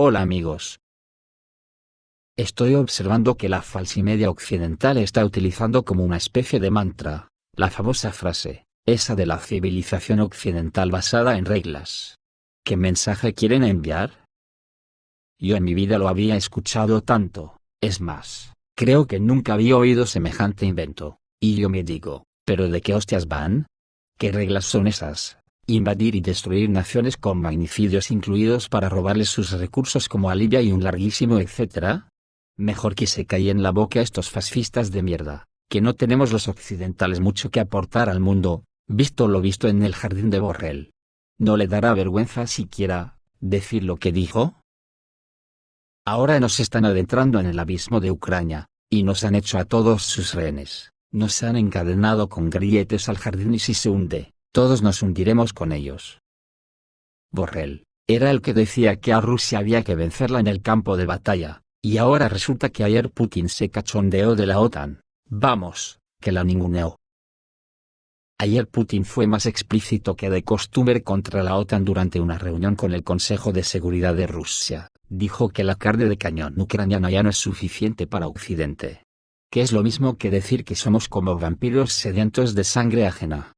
Hola amigos. Estoy observando que la falsimedia occidental está utilizando como una especie de mantra, la famosa frase, esa de la civilización occidental basada en reglas. ¿Qué mensaje quieren enviar? Yo en mi vida lo había escuchado tanto, es más, creo que nunca había oído semejante invento, y yo me digo, ¿pero de qué hostias van? ¿Qué reglas son esas? Invadir y destruir naciones con magnicidios incluidos para robarles sus recursos como a Libia y un larguísimo etcétera. Mejor que se callen la boca estos fascistas de mierda, que no tenemos los occidentales mucho que aportar al mundo, visto lo visto en el jardín de Borrell. ¿No le dará vergüenza siquiera decir lo que dijo? Ahora nos están adentrando en el abismo de Ucrania, y nos han hecho a todos sus rehenes, nos han encadenado con grilletes al jardín y si se hunde, todos nos hundiremos con ellos. Borrell, era el que decía que a Rusia había que vencerla en el campo de batalla, y ahora resulta que ayer Putin se cachondeó de la OTAN, vamos, que la ninguneó. Ayer Putin fue más explícito que de costumbre contra la OTAN durante una reunión con el Consejo de Seguridad de Rusia, dijo que la carne de cañón ucraniana ya no es suficiente para Occidente. Que es lo mismo que decir que somos como vampiros sedientos de sangre ajena.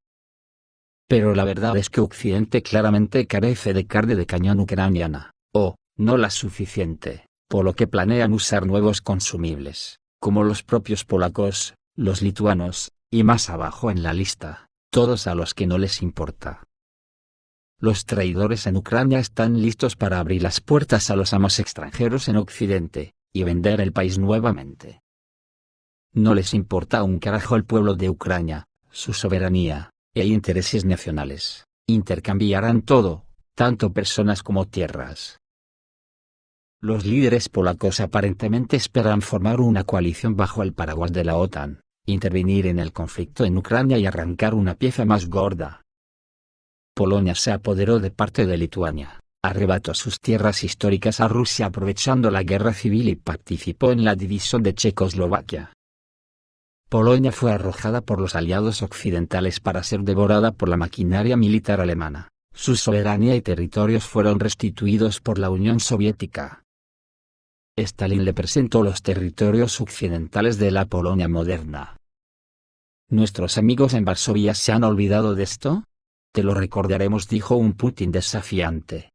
Pero la verdad es que Occidente claramente carece de carne de cañón ucraniana, o, no la suficiente, por lo que planean usar nuevos consumibles, como los propios polacos, los lituanos, y más abajo en la lista, todos a los que no les importa. Los traidores en Ucrania están listos para abrir las puertas a los amos extranjeros en Occidente, y vender el país nuevamente. No les importa un carajo el pueblo de Ucrania, su soberanía e intereses nacionales, intercambiarán todo, tanto personas como tierras. Los líderes polacos aparentemente esperan formar una coalición bajo el paraguas de la OTAN, intervenir en el conflicto en Ucrania y arrancar una pieza más gorda. Polonia se apoderó de parte de Lituania, arrebató sus tierras históricas a Rusia aprovechando la guerra civil y participó en la división de Checoslovaquia. Polonia fue arrojada por los aliados occidentales para ser devorada por la maquinaria militar alemana. Su soberanía y territorios fueron restituidos por la Unión Soviética. Stalin le presentó los territorios occidentales de la Polonia moderna. ¿Nuestros amigos en Varsovia se han olvidado de esto? Te lo recordaremos, dijo un Putin desafiante.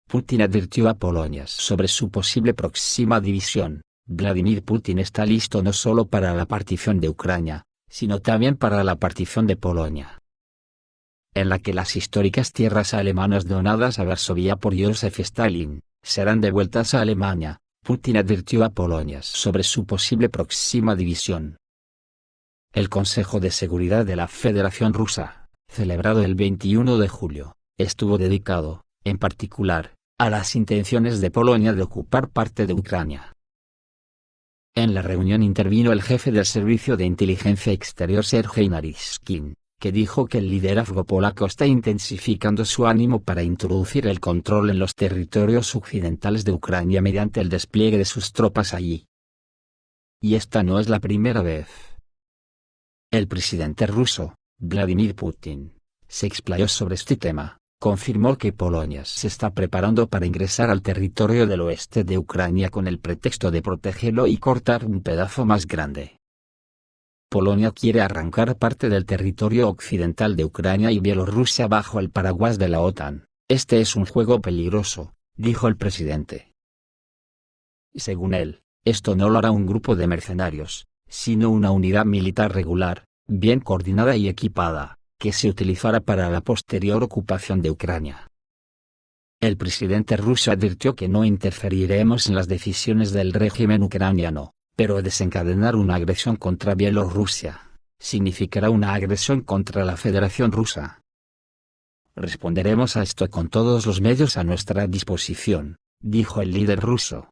Putin advirtió a Polonia sobre su posible próxima división. Vladimir Putin está listo no solo para la partición de Ucrania, sino también para la partición de Polonia, en la que las históricas tierras alemanas donadas a Varsovia por Joseph Stalin, serán devueltas a Alemania. Putin advirtió a Polonia sobre su posible próxima división. El Consejo de Seguridad de la Federación Rusa, celebrado el 21 de julio, estuvo dedicado, en particular, a las intenciones de Polonia de ocupar parte de Ucrania. En la reunión intervino el jefe del Servicio de Inteligencia Exterior Sergei Naryshkin, que dijo que el liderazgo polaco está intensificando su ánimo para introducir el control en los territorios occidentales de Ucrania mediante el despliegue de sus tropas allí. Y esta no es la primera vez. El presidente ruso, Vladimir Putin, se explayó sobre este tema. Confirmó que Polonia se está preparando para ingresar al territorio del oeste de Ucrania con el pretexto de protegerlo y cortar un pedazo más grande. Polonia quiere arrancar parte del territorio occidental de Ucrania y Bielorrusia bajo el paraguas de la OTAN. Este es un juego peligroso, dijo el presidente. Según él, esto no lo hará un grupo de mercenarios, sino una unidad militar regular, bien coordinada y equipada, que se utilizará para la posterior ocupación de Ucrania. El presidente ruso advirtió que no interferiremos en las decisiones del régimen ucraniano, pero desencadenar una agresión contra Bielorrusia significará una agresión contra la Federación Rusa. Responderemos a esto con todos los medios a nuestra disposición, dijo el líder ruso.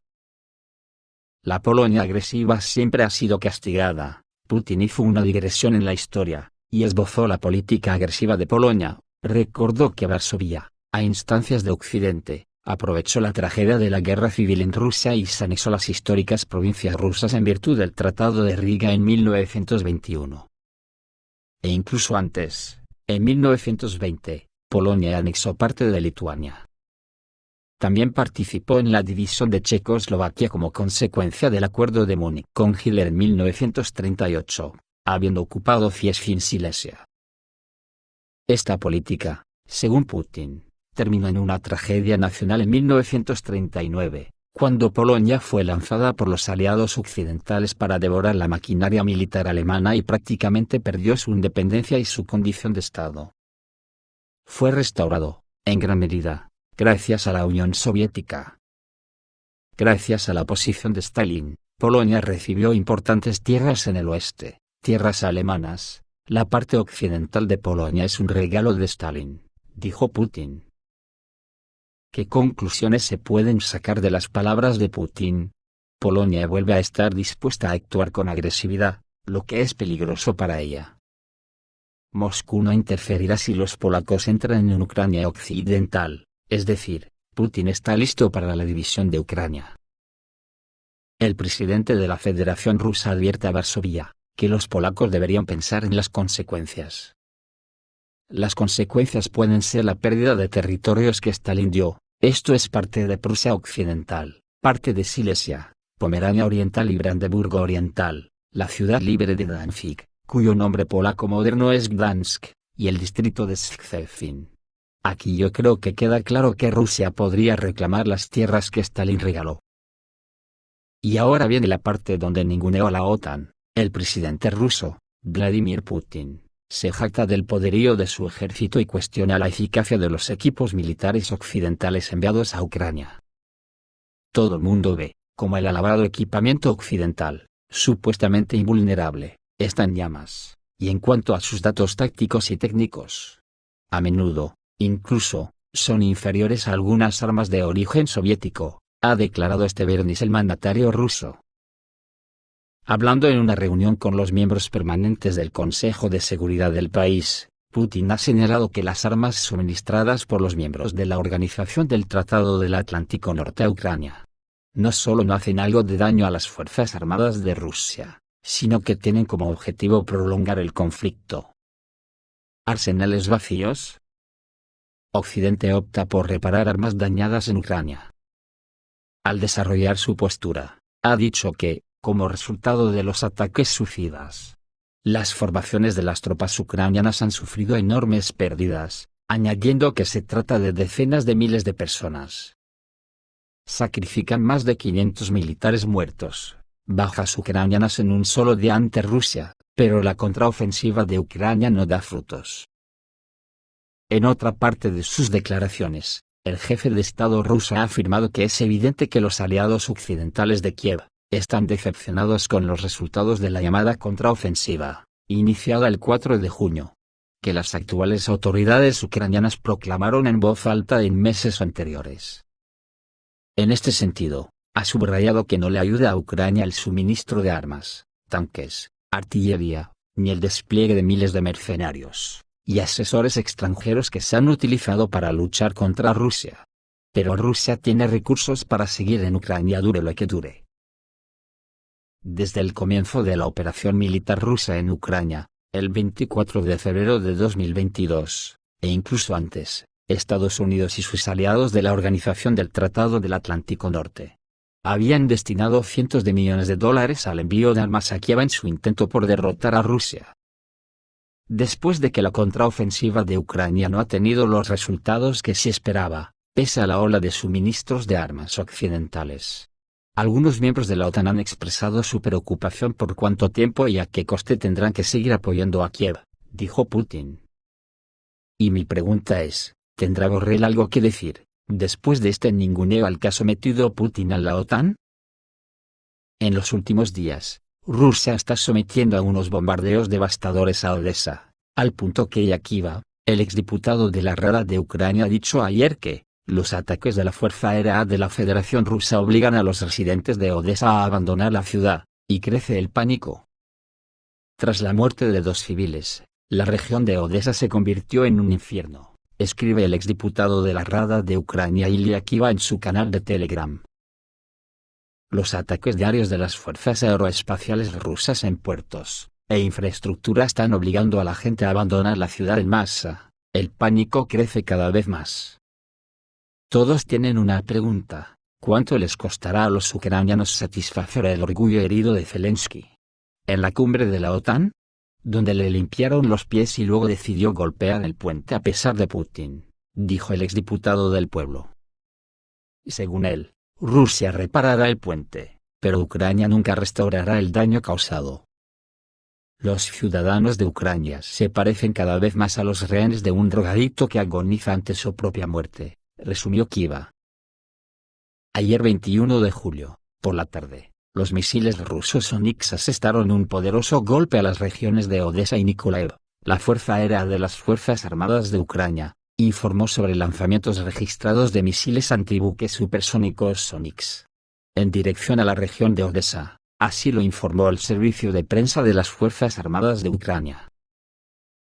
La Polonia agresiva siempre ha sido castigada. Putin hizo una digresión en la historia, y esbozó la política agresiva de Polonia. Recordó que Varsovia, a instancias de Occidente, aprovechó la tragedia de la guerra civil en Rusia y se anexó las históricas provincias rusas en virtud del Tratado de Riga en 1921. E incluso antes, en 1920, Polonia anexó parte de Lituania. También participó en la división de Checoslovaquia como consecuencia del Acuerdo de Múnich con Hitler en 1938, habiendo ocupado Cieszyn Silesia. Esta política, según Putin, terminó en una tragedia nacional en 1939, cuando Polonia fue lanzada por los aliados occidentales para devorar la maquinaria militar alemana y prácticamente perdió su independencia y su condición de Estado. Fue restaurado, en gran medida, gracias a la Unión Soviética. Gracias a la oposición de Stalin, Polonia recibió importantes tierras en el oeste, tierras alemanas. La parte occidental de Polonia es un regalo de Stalin, dijo Putin. ¿Qué conclusiones se pueden sacar de las palabras de Putin? Polonia vuelve a estar dispuesta a actuar con agresividad, lo que es peligroso para ella. Moscú no interferirá si los polacos entran en Ucrania occidental, es decir, Putin está listo para la división de Ucrania. El presidente de la Federación Rusa advierte a Varsovia que los polacos deberían pensar en las consecuencias. Las consecuencias pueden ser la pérdida de territorios que Stalin dio, esto es parte de Prusia Occidental, parte de Silesia, Pomerania Oriental y Brandeburgo Oriental, la ciudad libre de Danzig, cuyo nombre polaco moderno es Gdansk, y el distrito de Szczecin. Aquí yo creo que queda claro que Rusia podría reclamar las tierras que Stalin regaló. Y ahora viene la parte donde ninguneo a la OTAN. El presidente ruso, Vladimir Putin, se jacta del poderío de su ejército y cuestiona la eficacia de los equipos militares occidentales enviados a Ucrania. Todo el mundo ve como el alabado equipamiento occidental, supuestamente invulnerable, está en llamas, y en cuanto a sus datos tácticos y técnicos, a menudo, incluso, son inferiores a algunas armas de origen soviético, ha declarado este viernes el mandatario ruso. Hablando en una reunión con los miembros permanentes del Consejo de Seguridad del país, Putin ha señalado que las armas suministradas por los miembros de la Organización del Tratado del Atlántico Norte a Ucrania no solo no hacen algo de daño a las Fuerzas Armadas de Rusia, sino que tienen como objetivo prolongar el conflicto. ¿Arsenales vacíos? Occidente opta por reparar armas dañadas en Ucrania. Al desarrollar su postura, ha dicho que, como resultado de los ataques suicidas, las formaciones de las tropas ucranianas han sufrido enormes pérdidas, añadiendo que se trata de decenas de miles de personas. Sacrifican más de 500 militares muertos, bajas ucranianas en un solo día ante Rusia, pero la contraofensiva de Ucrania no da frutos. En otra parte de sus declaraciones, el jefe de Estado ruso ha afirmado que es evidente que los aliados occidentales de Kiev están decepcionados con los resultados de la llamada contraofensiva, iniciada el 4 de junio, que las actuales autoridades ucranianas proclamaron en voz alta en meses anteriores. En este sentido, ha subrayado que no le ayuda a Ucrania el suministro de armas, tanques, artillería, ni el despliegue de miles de mercenarios y asesores extranjeros que se han utilizado para luchar contra Rusia. Pero Rusia tiene recursos para seguir en Ucrania dure lo que dure. Desde el comienzo de la operación militar rusa en Ucrania, el 24 de febrero de 2022, e incluso antes, Estados Unidos y sus aliados de la Organización del Tratado del Atlántico Norte habían destinado cientos de millones de dólares al envío de armas a Kiev en su intento por derrotar a Rusia. Después de que la contraofensiva de Ucrania no ha tenido los resultados que se esperaba, pese a la ola de suministros de armas occidentales, algunos miembros de la OTAN han expresado su preocupación por cuánto tiempo y a qué coste tendrán que seguir apoyando a Kiev, dijo Putin. Y mi pregunta es, ¿tendrá Borrell algo que decir, después de este ninguneo al que ha sometido Putin a la OTAN? En los últimos días, Rusia está sometiendo a unos bombardeos devastadores a Odessa, al punto que Yakiva, el exdiputado de la Rada de Ucrania, ha dicho ayer que los ataques de la Fuerza Aérea de la Federación Rusa obligan a los residentes de Odessa a abandonar la ciudad, y crece el pánico. Tras la muerte de 2 civiles, la región de Odessa se convirtió en un infierno, escribe el exdiputado de la Rada de Ucrania Ilya Kiva en su canal de Telegram. Los ataques diarios de las fuerzas aeroespaciales rusas en puertos e infraestructura están obligando a la gente a abandonar la ciudad en masa, el pánico crece cada vez más. Todos tienen una pregunta: ¿cuánto les costará a los ucranianos satisfacer el orgullo herido de Zelensky? En la cumbre de la OTAN, donde le limpiaron los pies y luego decidió golpear el puente a pesar de Putin, dijo el exdiputado del pueblo. Según él, Rusia reparará el puente, pero Ucrania nunca restaurará el daño causado. Los ciudadanos de Ucrania se parecen cada vez más a los rehenes de un drogadicto que agoniza ante su propia muerte, resumió Kiva. Ayer 21 de julio, por la tarde, los misiles rusos Onyx asestaron un poderoso golpe a las regiones de Odessa y Nikolaev. La Fuerza Aérea de las Fuerzas Armadas de Ucrania informó sobre lanzamientos registrados de misiles antibuques supersónicos Onyx en dirección a la región de Odessa. Así lo informó el servicio de prensa de las Fuerzas Armadas de Ucrania.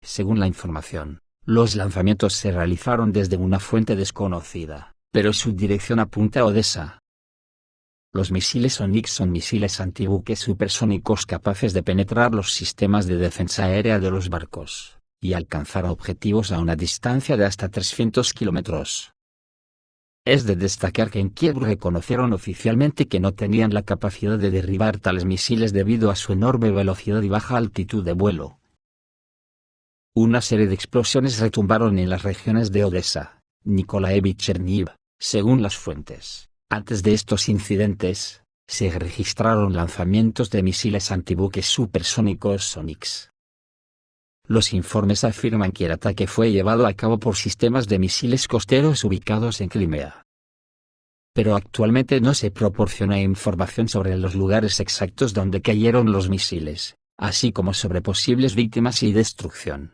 Según la información, los lanzamientos se realizaron desde una fuente desconocida, pero su dirección apunta a Odessa. Los misiles Onyx son misiles antibuques supersónicos capaces de penetrar los sistemas de defensa aérea de los barcos y alcanzar objetivos a una distancia de hasta 300 kilómetros. Es de destacar que en Kiev reconocieron oficialmente que no tenían la capacidad de derribar tales misiles debido a su enorme velocidad y baja altitud de vuelo. Una serie de explosiones retumbaron en las regiones de Odessa, Nikolaev y Chernihiv, según las fuentes. Antes de estos incidentes, se registraron lanzamientos de misiles antibuques supersónicos Onyx. Los informes afirman que el ataque fue llevado a cabo por sistemas de misiles costeros ubicados en Crimea. Pero actualmente no se proporciona información sobre los lugares exactos donde cayeron los misiles, así como sobre posibles víctimas y destrucción.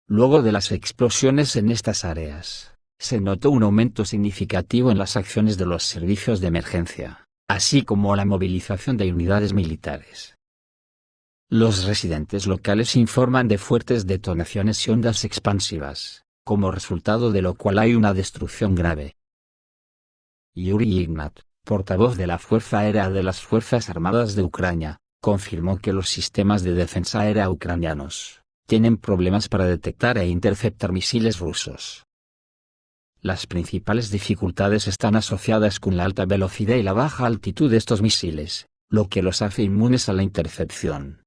Luego de las explosiones en estas áreas, se notó un aumento significativo en las acciones de los servicios de emergencia, así como la movilización de unidades militares. Los residentes locales informan de fuertes detonaciones y ondas expansivas, como resultado de lo cual hay una destrucción grave. Yuri Ignat, portavoz de la Fuerza Aérea de las Fuerzas Armadas de Ucrania, confirmó que los sistemas de defensa aérea ucranianos tienen problemas para detectar e interceptar misiles rusos. Las principales dificultades están asociadas con la alta velocidad y la baja altitud de estos misiles, lo que los hace inmunes a la intercepción.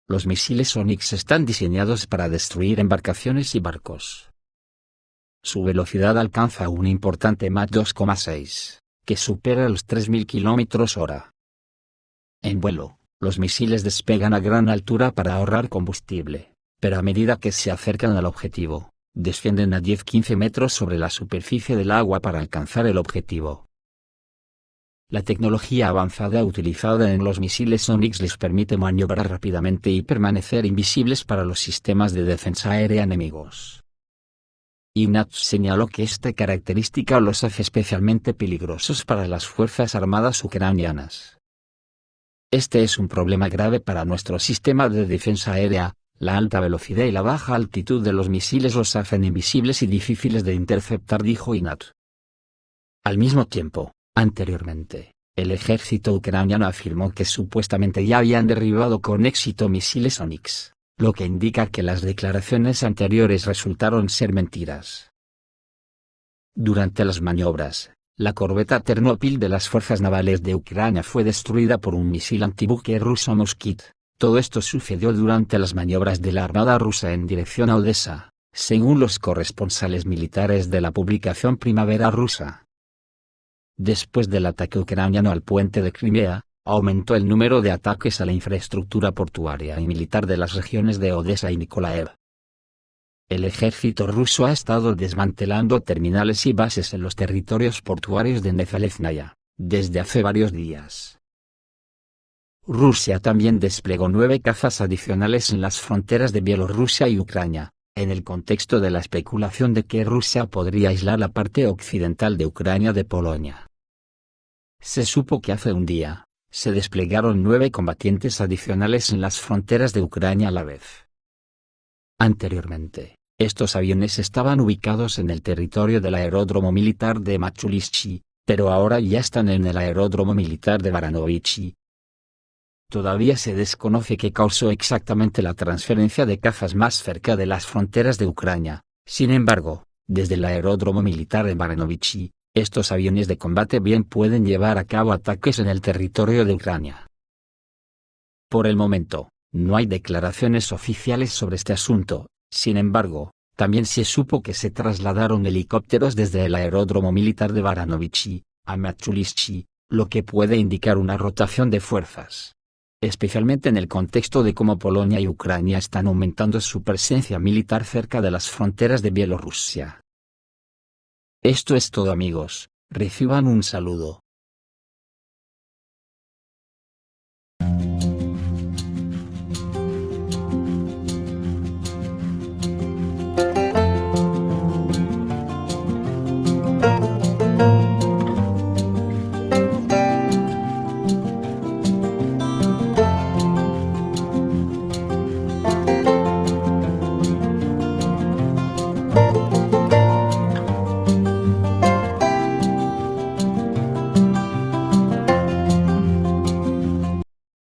Los misiles Onyx están diseñados para destruir embarcaciones y barcos. Su velocidad alcanza un importante Mach 2,6, que supera los 3.000 km/h. En vuelo, los misiles despegan a gran altura para ahorrar combustible, pero a medida que se acercan al objetivo, descienden a 10-15 metros sobre la superficie del agua para alcanzar el objetivo. La tecnología avanzada utilizada en los misiles Onyx les permite maniobrar rápidamente y permanecer invisibles para los sistemas de defensa aérea enemigos. Ignat señaló que esta característica los hace especialmente peligrosos para las Fuerzas Armadas ucranianas. Este es un problema grave para nuestro sistema de defensa aérea. La alta velocidad y la baja altitud de los misiles los hacen invisibles y difíciles de interceptar, dijo Ignat. Al mismo tiempo, anteriormente, el ejército ucraniano afirmó que supuestamente ya habían derribado con éxito misiles Onyx, lo que indica que las declaraciones anteriores resultaron ser mentiras. Durante las maniobras, la corbeta Ternopil de las fuerzas navales de Ucrania fue destruida por un misil antibuque ruso Moskit. Todo esto sucedió durante las maniobras de la Armada rusa en dirección a Odessa, según los corresponsales militares de la publicación Primavera Rusa. Después del ataque ucraniano al puente de Crimea, aumentó el número de ataques a la infraestructura portuaria y militar de las regiones de Odessa y Nikolaev. El ejército ruso ha estado desmantelando terminales y bases en los territorios portuarios de Nezalezhnaya desde hace varios días. Rusia también desplegó 9 cazas adicionales en las fronteras de Bielorrusia y Ucrania, en el contexto de la especulación de que Rusia podría aislar la parte occidental de Ucrania de Polonia. Se supo que hace un día, se desplegaron 9 combatientes adicionales en las fronteras de Ucrania a la vez. Anteriormente, estos aviones estaban ubicados en el territorio del aeródromo militar de Machulishchi, pero ahora ya están en el aeródromo militar de Baranovichy. Todavía se desconoce qué causó exactamente la transferencia de cazas más cerca de las fronteras de Ucrania. Sin embargo, Desde el aeródromo militar de Baranovichy, estos aviones de combate bien pueden llevar a cabo ataques en el territorio de Ucrania. Por el momento, no hay declaraciones oficiales sobre este asunto. Sin embargo, también se supo que se trasladaron helicópteros desde el aeródromo militar de Baranovichy a Machulivsky, lo que puede indicar una rotación de fuerzas. Especialmente en el contexto de cómo Polonia y Ucrania están aumentando su presencia militar cerca de las fronteras de Bielorrusia. Esto es todo, amigos, reciban un saludo.